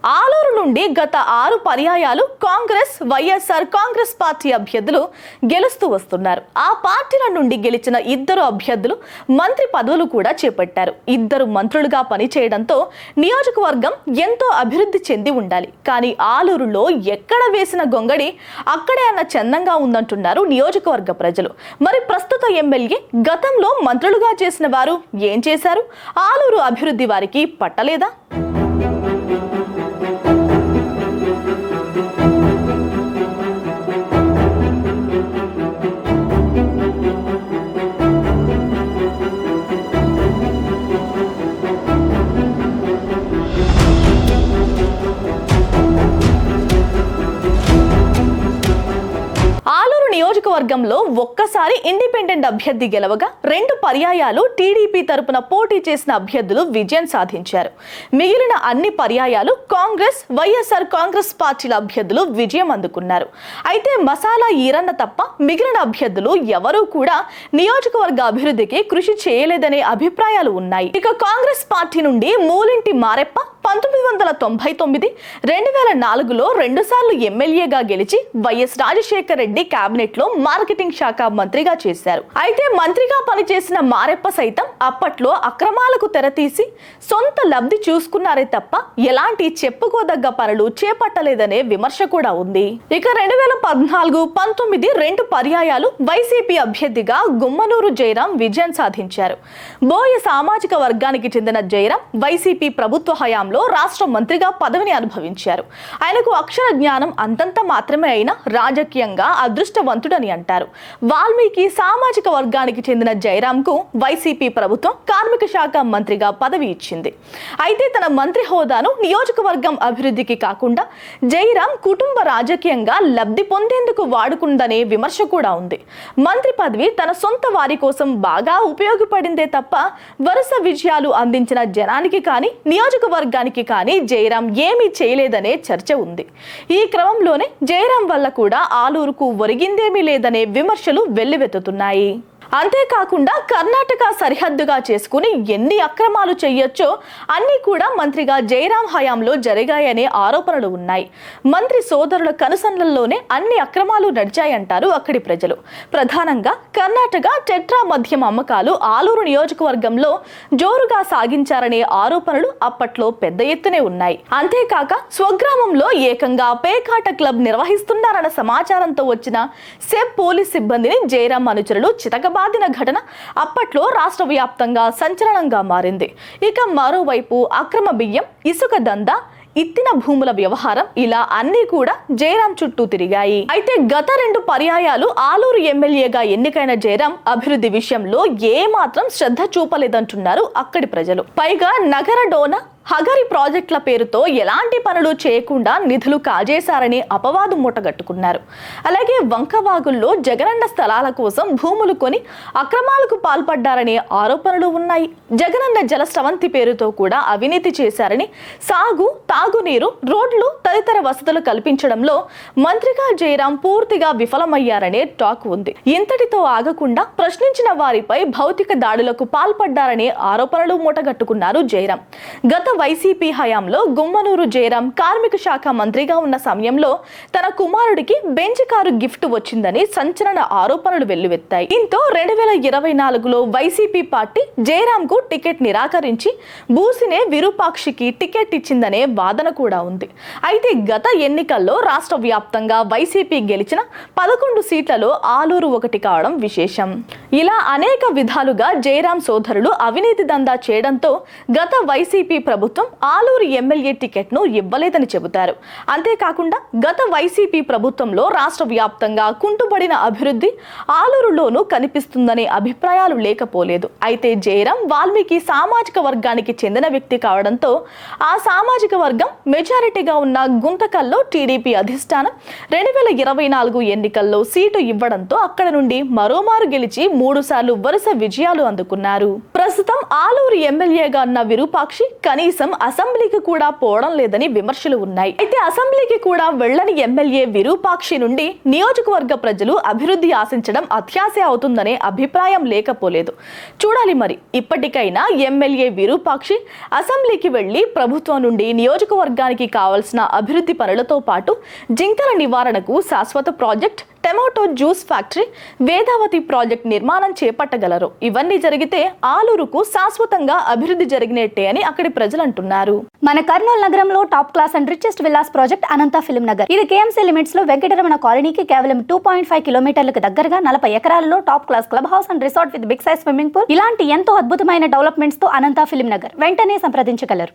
ఆలూరు నుండి గత 6 పర్యాయాలు కాంగ్రెస్ వైఎస్ఆర్ కాంగ్రెస్ పార్టీ అభ్యర్థులు గెలుస్తూ వస్తున్నారు. ఆ పార్టీల నుండి గెలిచిన 2 అభ్యర్థులు మంత్రి పదవులు కూడా చేపట్టారు. 2 మంత్రులుగా పనిచేయడంతో నియోజకవర్గం ఎంతో అభివృద్ధి చెంది ఉండాలి. కానీ ఆలూరులో ఎక్కడ వేసిన గొంగడి అక్కడే అన్న చందంగా ఉందంటున్నారు నియోజకవర్గ ప్రజలు. మరి ప్రస్తుత ఎమ్మెల్యే గతంలో మంత్రులుగా చేసిన వారు ఏం చేశారు? ఆలూరు అభివృద్ధి వారికి పట్టలేదా? ఆలూరు నియోజకవర్గంలో ఒక్కసారి ఇండిపెండెంట్ అభ్యర్థి గెలవగా 2 పర్యాయాలు టీడీపీ తరపున పోటీ చేసిన అభ్యర్థులు విజయం సాధించారు. మిగిలిన అన్ని పర్యాయాలు కాంగ్రెస్ వైఎస్ఆర్ కాంగ్రెస్ పార్టీల అభ్యర్థులు విజయం అందుకున్నారు. అయితే మసాలా ఈరన్న తప్ప మిగిలిన అభ్యర్థులు ఎవరూ కూడా నియోజకవర్గ అభివృద్ధికి కృషి చేయలేదనే అభిప్రాయాలు ఉన్నాయి. ఇక కాంగ్రెస్ పార్టీ నుండి మూలింటి మారెప్ప 1999, 2004లో 2 సార్లు ఎమ్మెల్యేగా గెలిచి వైఎస్ రాజశేఖర రెడ్డి కేబినెట్ లో మార్కెటింగ్ శాఖ మంత్రిగా చేశారు. అయితే మంత్రిగా పనిచేసిన మారెప్ప సైతం అప్పట్లో అక్రమాలకు తెరతీసి సొంత లబ్ధి చూసుకున్నారే తప్ప ఎలాంటి చెప్పుకోదగ్గ పనులు చేపట్టలేదనే విమర్శ కూడా ఉంది. ఇక 2014, 19 2 పర్యాయాలు వైసీపీ అభ్యర్థిగా గుమ్మనూరు జయరాం విజయం సాధించారు. బోయ సామాజిక వర్గానికి చెందిన జయరాం వైసీపీ ప్రభుత్వ హయాంలో రాష్ట్ర మంత్రిగా పదవిని అనుభవించారు. ఆయనకు అక్షర జ్ఞానం అంతంత మాత్రమే అయినా రాజకీయంగా అదృష్టవంతుడని అంటారు. వాల్మీకి సామాజిక వర్గానికి చెందిన జయరాంకు వైసీపీ ప్రభుత్వం కార్మిక శాఖ మంత్రిగా పదవి ఇచ్చింది. అయితే తన మంత్రి హోదాను నియోజకవర్గం అభివృద్ధికి కాకుండా జయరాం కుటుంబ రాజకీయంగా లబ్ధి పొందేందుకు వాడుకుందనే విమర్శ కూడా ఉంది. మంత్రి పదవి తన సొంత వారి కోసం బాగా ఉపయోగపడిందే తప్ప వరుస విజయాలు అందించిన జనానికి కానీ నియోజకవర్గానికి కానీ జయరాం ఏమీ చేయలేదనే చర్చ ఉంది. ఈ క్రమంలోనే జయరాం వల్ల కూడా ఆలూరుకు ఒరిగిందేమీ లేదనే విమర్శలు వెల్లువెత్తుతున్నాయి. అంతేకాకుండా కర్ణాటక సరిహద్దుగా చేసుకుని ఎన్ని అక్రమాలు చేయొచ్చో అన్ని కూడా మంత్రిగా జయరాం హయాంలో జరిగాయనే ఆరోపణలు ఉన్నాయి. మంత్రి సోదరుల కనుసన్నల్లోనే అన్ని అక్రమాలు నడిచాయంటారు అక్కడి ప్రజలు. ప్రధానంగా కర్ణాటక టెట్రా మద్యం అమ్మకాలు ఆలూరు నియోజకవర్గంలో జోరుగా సాగించారనే ఆరోపణలు అప్పట్లో పెద్ద ఎత్తునే ఉన్నాయి. అంతేకాక స్వగ్రామంలో ఏకంగా పేకాట క్లబ్ నిర్వహిస్తున్నారన్న సమాచారంతో వచ్చిన సెబ్ పోలీస్ సిబ్బందిని జయరాం అనుచరులు చితకబాదిన ఘటన అప్పట్లో రాష్ట్ర వ్యాప్తంగా సంచలనంగా మారింది. ఇక మరోవైపు అక్రమ బియ్యం, ఇసుక దందా, ఇత్తిన భూముల వ్యవహారం ఇలా అన్ని కూడా జయరాం చుట్టూ తిరిగాయి. అయితే గత 2 పర్యాయాలు ఆలూరు ఎమ్మెల్యేగా ఎన్నికైన జయరాం అభివృద్ధి విషయంలో ఏ మాత్రం శ్రద్ధ చూపలేదంటున్నారు అక్కడి ప్రజలు. పైగా నగర డోన హగరి ప్రాజెక్టుల పేరుతో ఎలాంటి పనులు చేయకుండా నిధులు కాజేశారని అపవాదు మూటగట్టుకున్నారు. అలాగే వంకవాగుల్లో జగనన్న స్థలాల కోసం భూములు కొని అక్రమాలకు పాల్పడ్డారనే ఆరోపణలు ఉన్నాయి. జగనన్న జల స్రవంతి పేరుతో కూడా అవినీతి చేశారని, సాగు, తాగునీరు, రోడ్లు తదితర వసతులు కల్పించడంలో మంత్రిగా జయరాం పూర్తిగా విఫలమయ్యారనే టాక్ ఉంది. ఇంతటితో ఆగకుండా ప్రశ్నించిన వారిపై భౌతిక దాడులకు పాల్పడ్డారనే ఆరోపణలు మూటగట్టుకున్నారు జయరాం. గత వైసీపీ హయాంలో గుమ్మనూరు జయరాం కార్మిక శాఖ మంత్రిగా ఉన్న సమయంలో తన కుమారుడికి బెంజ్ కారు గిఫ్ట్ వచ్చిందని సంచలన ఆరోపణలు వెల్లువెత్తాయి. దీంతో 2024లో వైసీపీ పార్టీ జయరాంకు టికెట్ నిరాకరించి బూసినే విరూపాక్షికి టికెట్ ఇచ్చిందనే వాదన కూడా ఉంది. అయితే గత ఎన్నికల్లో రాష్ట్ర వ్యాప్తంగా వైసీపీ గెలిచిన 11 సీట్లలో ఆలూరు ఒకటి కావడం విశేషం. ఇలా అనేక విధాలుగా జయరాం సోదరులు అవినీతి దందా చేయడంతో గత వైసీపీ ప్రభుత్వం ఆలూరు ఎమ్మెల్యే టికెట్ ను ఇవ్వలేదని చెబుతారు. అంతేకాకుండా గత వైసీపీ ప్రభుత్వంలో రాష్ట్ర వ్యాప్తంగా కుంటుపడిన అభివృద్ధి ఆలూరులోనూ కనిపిస్తుందనే అభిప్రాయాలు లేకపోలేదు. అయితే జయరాం వాల్మీకి సామాజిక వర్గానికి చెందిన వ్యక్తి కావడంతో ఆ సామాజిక వర్గం మెజారిటీగా ఉన్న గుంతకల్లో టీడీపీ అధిష్టానం 2024 ఎన్నికల్లో సీటు ఇవ్వడంతో అక్కడ నుండి మరోమారు గెలిచి 3 సార్లు వరుస విజయాలు అందుకున్నారు. ప్రస్తుతం ఆలూరు ఎమ్మెల్యేగా ఉన్న విరూపాక్షి కనీసం కనీసం అసెంబ్లీకి కూడా పోవడం లేదని విమర్శలు ఉన్నాయి. అయితే అసెంబ్లీకి కూడా వెళ్లని ఎమ్మెల్యే విరూపాక్షి నుండి నియోజకవర్గ ప్రజలు అభివృద్ధి ఆశించడం అత్యాశ అవుతుందనే అభిప్రాయం లేకపోలేదు. చూడాలి మరి. ఇప్పటికైనా ఎమ్మెల్యే విరూపాక్షి అసెంబ్లీకి వెళ్లి ప్రభుత్వం నుండి నియోజకవర్గానికి కావాల్సిన అభివృద్ధి పనులతో పాటు జింకల నివారణకు శాశ్వత project, tomato juice factory, Vedavathi project నిర్మాణం చేపట్టగలరు. ఇవన్నీ జరిగితే ఆలూరుకు శాశ్వతంగా అభివృద్ధి జరిగినట్టే అని అక్కడి ప్రజలు అంటున్నారు. మన కర్నూలు నగరంలో top class and richest villas project Anantha film Nagar. ఇది కేఎంసీ లిమిట్స్ లో వెంకటరమణ కాలనీకి కేవలం 2.5 కిలోమీటర్లకు దగ్గరగా 40 ఎకరాలలో top class club house and resort with big size swimming pool, ఇలాంటి ఎంతో అద్భుతమైన డెవలప్మెంట్స్ తో అనంత ఫిల్మ్ నగర్. వెంటనే సంప్రదించగలరు.